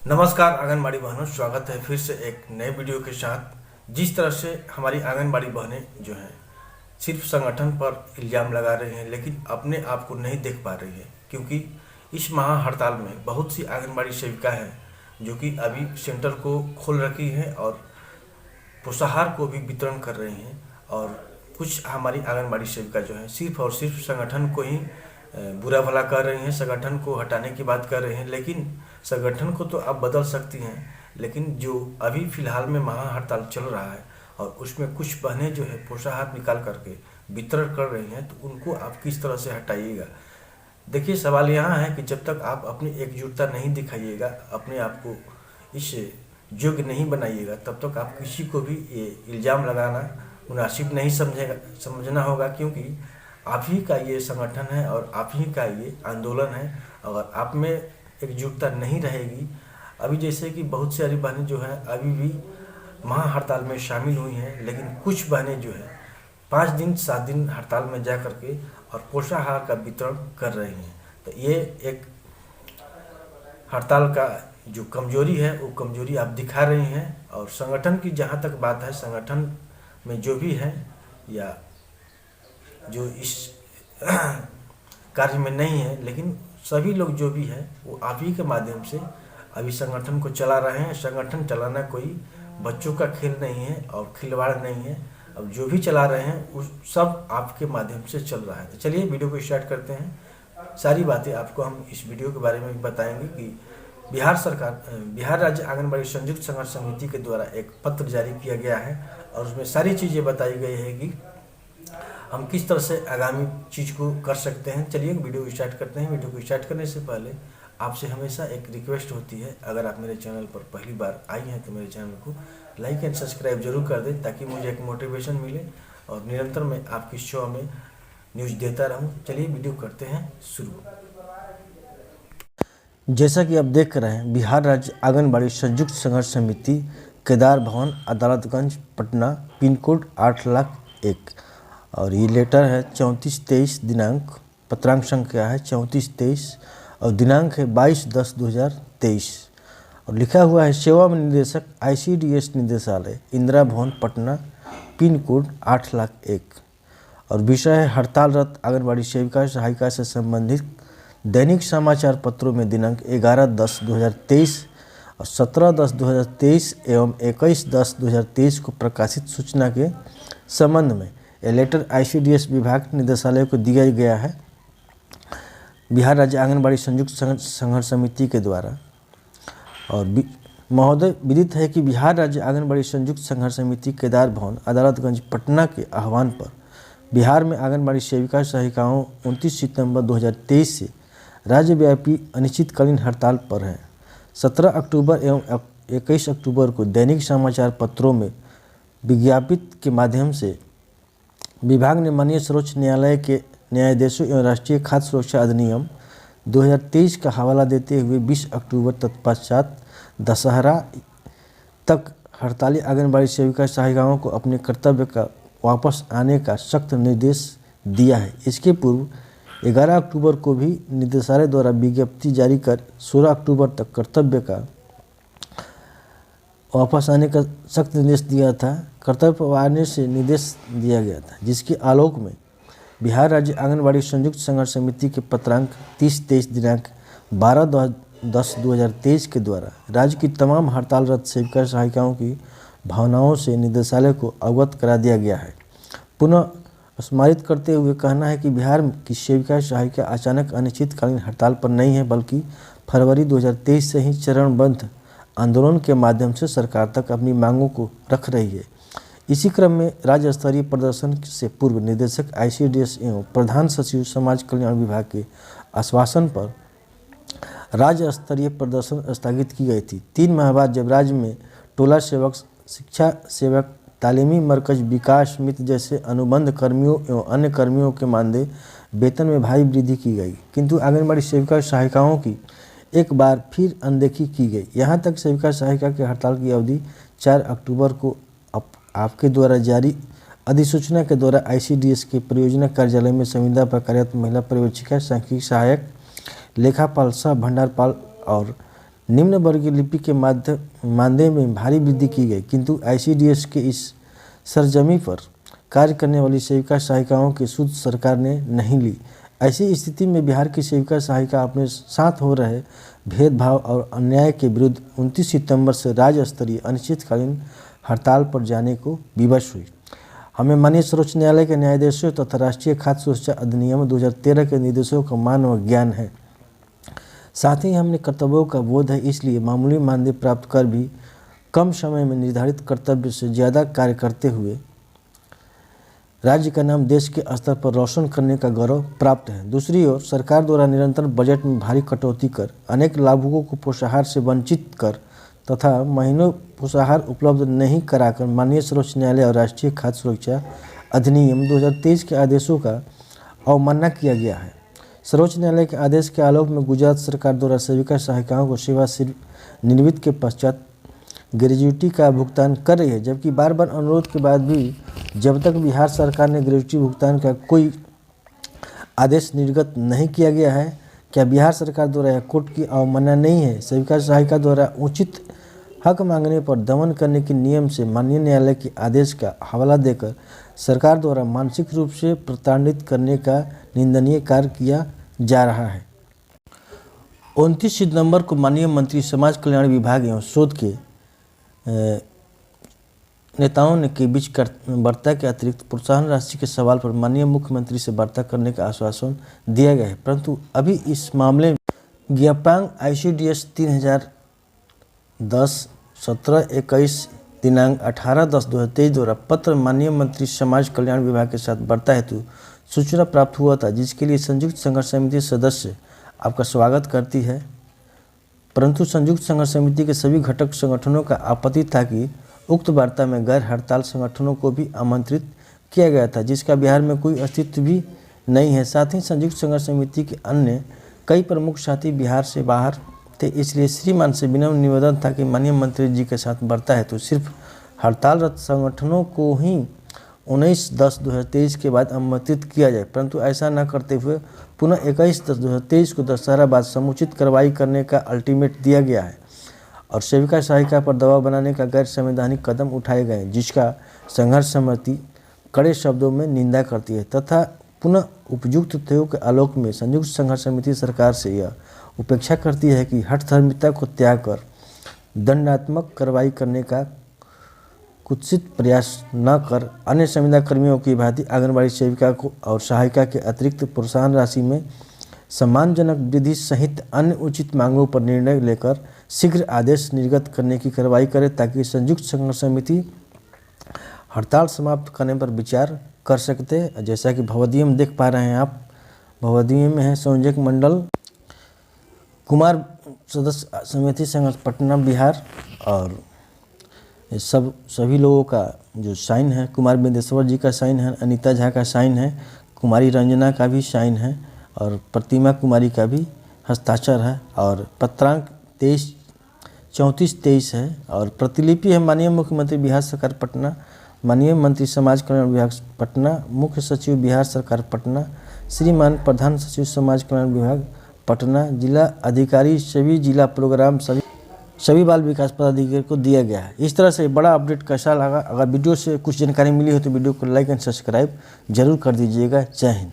नमस्कार आंगनबाड़ी बहनों, स्वागत है फिर से एक नए वीडियो के साथ। जिस तरह से हमारी आंगनबाड़ी बहनें जो हैं सिर्फ संगठन पर इल्ज़ाम लगा रही हैं, लेकिन अपने आप को नहीं देख पा रही है, क्योंकि इस महा हड़ताल में बहुत सी आंगनबाड़ी सेविका हैं जो कि अभी सेंटर को खोल रखी हैं और पोषाहार को भी वितरण कर रही हैं। और कुछ हमारी आंगनबाड़ी सेविका जो हैं सिर्फ और सिर्फ संगठन को ही बुरा भला कर रही हैं, संगठन को हटाने की बात कर रहे हैं। लेकिन संगठन को तो आप बदल सकती हैं, लेकिन जो अभी फ़िलहाल में महा हड़ताल चल रहा है और उसमें कुछ बहनें जो है पोषाहार निकाल करके वितरण कर रही हैं, तो उनको आप किस तरह से हटाइएगा। देखिए, सवाल यहाँ है कि जब तक आप अपनी एकजुटता नहीं दिखाइएगा, अपने आप को इस योग्य नहीं बनाइएगा, तब तक आप किसी को भी ये इल्ज़ाम लगाना मुनासिब नहीं समझना होगा, क्योंकि आप ही का ये संगठन है और आप ही का ये आंदोलन है। अगर आप में एकजुटता नहीं रहेगी, अभी जैसे कि बहुत सारी बहनें जो हैं अभी भी महा हड़ताल में शामिल हुई हैं, लेकिन कुछ बहनें जो हैं 5 दिन 7 दिन हड़ताल में जा करके और पोषाहार का वितरण कर रही हैं। तो ये एक हड़ताल का जो कमजोरी है वो कमजोरी आप दिखा रही हैं। और संगठन की जहाँ तक बात है, संगठन में जो भी है या जो इस कार्य में नहीं है, लेकिन सभी लोग जो भी है वो आप ही के माध्यम से अभी संगठन को चला रहे हैं। संगठन चलाना कोई बच्चों का खेल नहीं है और खिलवाड़ नहीं है। अब जो भी चला रहे हैं उस सब आपके माध्यम से चल रहा है। तो चलिए वीडियो को स्टार्ट करते हैं। सारी बातें आपको हम इस वीडियो के बारे में भी बताएंगे कि बिहार राज्य आंगनबाड़ी संयुक्त संघर्ष समिति के द्वारा एक पत्र जारी किया गया है और उसमें सारी चीज़ें बताई गई है कि हम किस तरह से आगामी चीज़ को कर सकते हैं। चलिए वीडियो को स्टार्ट करते हैं। वीडियो को स्टार्ट करने से पहले आपसे हमेशा एक रिक्वेस्ट होती है, अगर आप मेरे चैनल पर पहली बार आई हैं तो मेरे चैनल को लाइक एंड सब्सक्राइब जरूर कर दें, ताकि मुझे एक मोटिवेशन मिले और निरंतर मैं आपकी शो में न्यूज़ देता रहूं। चलिए वीडियो करते हैं शुरू। जैसा कि आप देख रहे हैं, बिहार राज्य आंगनबाड़ी संयुक्त संघर्ष समिति, केदार भवन, अदालतगंज, पटना, पिन कोड 8,01,000 और ये लेटर है 34/23 दिनांक, पत्रांक संख्या है 34/23 और दिनांक है 22/10/2023 और लिखा हुआ है सेवा में निदेशक ICDS निदेशालय, इंदिरा भवन, पटना, पिन कोड 8,01,000 और विषय है हड़तालरत आंगनबाड़ी सेविका सहायिका से संबंधित दैनिक समाचार पत्रों में दिनांक 11/10/2023 और 17/10/2023 एवं 21/10/2023 को प्रकाशित सूचना के संबंध में यह लेटर ICDS विभाग निदेशालय को दिया गया है, बिहार राज्य आंगनबाड़ी संयुक्त संघर्ष समिति के द्वारा। और महोदय, विदित है कि बिहार राज्य आंगनबाड़ी संयुक्त संघर्ष समिति केदार भवन, अदालतगंज, पटना के आह्वान पर बिहार में आंगनबाड़ी सेविका सहायिकाओं 29 सितंबर 2023 से राज्यव्यापी अनिश्चितकालीन हड़ताल पर है। 17 अक्टूबर एवं 21 अक्टूबर को दैनिक समाचार पत्रों में विज्ञापित के माध्यम से विभाग ने माननीय सर्वोच्च न्यायालय के न्यायाधीशों एवं राष्ट्रीय खाद्य सुरक्षा अधिनियम 2023 का हवाला देते हुए 20 अक्टूबर तत्पश्चात दशहरा तक हड़ताली आंगनबाड़ी सेविका सहायिकाओं को अपने कर्तव्य का वापस आने का सख्त निर्देश दिया है। इसके पूर्व 11 अक्टूबर को भी निदेशालय द्वारा विज्ञप्ति जारी कर 16 अक्टूबर तक कर्तव्य का वापस आने का सख्त निर्देश दिया था। कर्तव्य पर आने से निर्देश दिया गया था, जिसके आलोक में बिहार राज्य आंगनबाड़ी संयुक्त संघर्ष समिति के पत्रांक 30/23 दिनांक 12/10/2023 के द्वारा राज्य की तमाम हड़तालरत सेविका सहायिकाओं की भावनाओं से निदेशालय को अवगत करा दिया गया है। पुनः स्मारित करते हुए कहना है कि बिहार की सेविका सहायिका अचानक अनिश्चितकालीन हड़ताल पर नहीं है, बल्कि फरवरी 2023 से ही चरणबद्ध आंदोलन के माध्यम से सरकार तक अपनी मांगों को रख रही है। इसी क्रम में राज्य स्तरीय प्रदर्शन से पूर्व निदेशक ICDS एवं प्रधान सचिव समाज कल्याण विभाग के आश्वासन पर राज्य स्तरीय प्रदर्शन स्थगित की गई थी। 3 माह बाद जब राज्य में टोला सेवक, शिक्षा सेवक, तालीमी मरकज, विकास मित्र जैसे अनुबंध कर्मियों एवं अन्य कर्मियों के मानदेय वेतन में भारी वृद्धि की गई, किंतु आंगनबाड़ी सेविका सहायिकाओं की एक बार फिर अनदेखी की गई। यहाँ तक सेविका सहायिका के हड़ताल की अवधि 4 अक्टूबर को आपके द्वारा जारी अधिसूचना के द्वारा ICDS के परियोजना कार्यालय में संविदा पर कार्यरत महिला पर्यवेक्षिका, सांख्यिकी सहायक, लेखापाल, सह भंडारपाल और निम्न वर्गीय लिपि के मानदेय में भारी वृद्धि की गई, किंतु ICDS के इस सरजमी पर कार्य करने वाली सेविका सहायिकाओं की सुध सरकार ने नहीं ली। ऐसी स्थिति में बिहार की सेविका सहायिका अपने साथ हो रहे भेदभाव और अन्याय के विरुद्ध 29 सितंबर से राज्य स्तरीय अनिश्चितकालीन हड़ताल पर जाने को विवश हुई। हमें माननीय सर्वोच्च न्यायालय के न्यायाधीशों तथा राष्ट्रीय खाद्य सुरक्षा अधिनियम 2013 के निर्देशों का मान व ज्ञान है। साथ ही हमने कर्तव्यों का बोध है, इसलिए मामूली मानदेय प्राप्त कर भी कम समय में निर्धारित कर्तव्य से ज़्यादा कार्य करते हुए राज्य का नाम देश के स्तर पर रोशन करने का गौरव प्राप्त है। दूसरी ओर सरकार द्वारा निरंतर बजट में भारी कटौती कर अनेक लाभुकों को पोषाहार से वंचित कर तथा महीनों पोषाहार उपलब्ध नहीं कराकर माननीय सर्वोच्च न्यायालय और राष्ट्रीय खाद्य सुरक्षा अधिनियम 2023 के आदेशों का अवमानना किया गया है। सर्वोच्च न्यायालय के आदेश के आलोक में गुजरात सरकार द्वारा सेविका सहायिकाओं को सेवा से निवृत्त के पश्चात ग्रेजुटी का भुगतान कर रही है, जबकि बार बार अनुरोध के बाद भी जब तक बिहार सरकार ने ग्रेजुटी भुगतान का कोई आदेश निर्गत नहीं किया गया है, क्या बिहार सरकार द्वारा यह कोर्ट की अवमानना नहीं है? सेविका सहायिका द्वारा उचित हक मांगने पर दमन करने के नियम से माननीय न्यायालय के आदेश का हवाला देकर सरकार द्वारा मानसिक रूप से प्रताड़ित करने का निंदनीय कार्य किया जा रहा है। 29 सितंबर को माननीय मंत्री समाज कल्याण विभाग एवं शोध के नेताओं ने के बीच वार्ता के अतिरिक्त प्रोत्साहन राशि के सवाल पर माननीय मुख्यमंत्री से वार्ता करने का आश्वासन दिया गया है, परंतु अभी इस मामले में ज्ञापांग ICDS 3010-17-21 दिनांक 18/10/2023 द्वारा पत्र माननीय मंत्री समाज कल्याण विभाग के साथ वार्ता हेतु सूचना प्राप्त हुआ था, जिसके लिए संयुक्त संघर्ष समिति सदस्य आपका स्वागत करती है। परंतु संयुक्त संघर्ष समिति के सभी घटक संगठनों का आपत्ति था कि उक्त वार्ता में गैर हड़ताल संगठनों को भी आमंत्रित किया गया था, जिसका बिहार में कोई अस्तित्व भी नहीं है। साथ ही संयुक्त संघर्ष समिति के अन्य कई प्रमुख साथी बिहार से बाहर थे, इसलिए श्रीमान से विनम्र निवेदन था कि माननीय मंत्री जी के साथ वार्ता है तो सिर्फ हड़तालरत संगठनों को ही 19/10/2023 के बाद आमंत्रित किया जाए, परंतु ऐसा न करते हुए पुनः 21/10/2023 को दशहरा बाद समुचित कार्रवाई करने का अल्टीमेट दिया गया है और सेविका सहायिका पर दबाव बनाने का गैर संवैधानिक कदम उठाए गए, जिसका संघर्ष समिति कड़े शब्दों में निंदा करती है तथा पुनः उपयुक्त तथ्यों के आलोक में संयुक्त संघर्ष समिति सरकार से यह उपेक्षा करती है कि हठधर्मिता को त्याग कर दंडात्मक कार्रवाई करने का कुत्सित प्रयास न कर अन्य संविदा कर्मियों की भांति आंगनबाड़ी सेविका को और सहायिका के अतिरिक्त प्रोत्साहन राशि में सम्मानजनक वृद्धि सहित अन्य उचित मांगों पर निर्णय लेकर शीघ्र आदेश निर्गत करने की कार्रवाई करे, ताकि संयुक्त संघर्ष समिति हड़ताल समाप्त करने पर विचार कर सकते हैं। जैसा कि भवदीय में देख पा रहे हैं आप, भवदीय में है संयोजक मंडल कुमार सदस्य समिति संघर्ष पटना बिहार, और सभी लोगों का जो साइन है, कुमार बिंदेश्वर जी का साइन है, अनीता झा का साइन है, कुमारी रंजना का भी साइन है और प्रतिमा कुमारी का भी हस्ताक्षर है और पत्रांक 34-23 है और प्रतिलिपि है माननीय मुख्यमंत्री बिहार सरकार पटना, माननीय मंत्री समाज कल्याण विभाग पटना, मुख्य सचिव बिहार सरकार पटना, श्रीमान प्रधान सचिव समाज कल्याण विभाग पटना, जिला अधिकारी सभी जिला प्रोग्राम सभी बाल विकास पदाधिकारी को दिया गया है। इस तरह से बड़ा अपडेट कैसा लगा? अगर वीडियो से कुछ जानकारी मिली हो तो वीडियो को लाइक एंड सब्सक्राइब जरूर कर दीजिएगा। जय हिंद।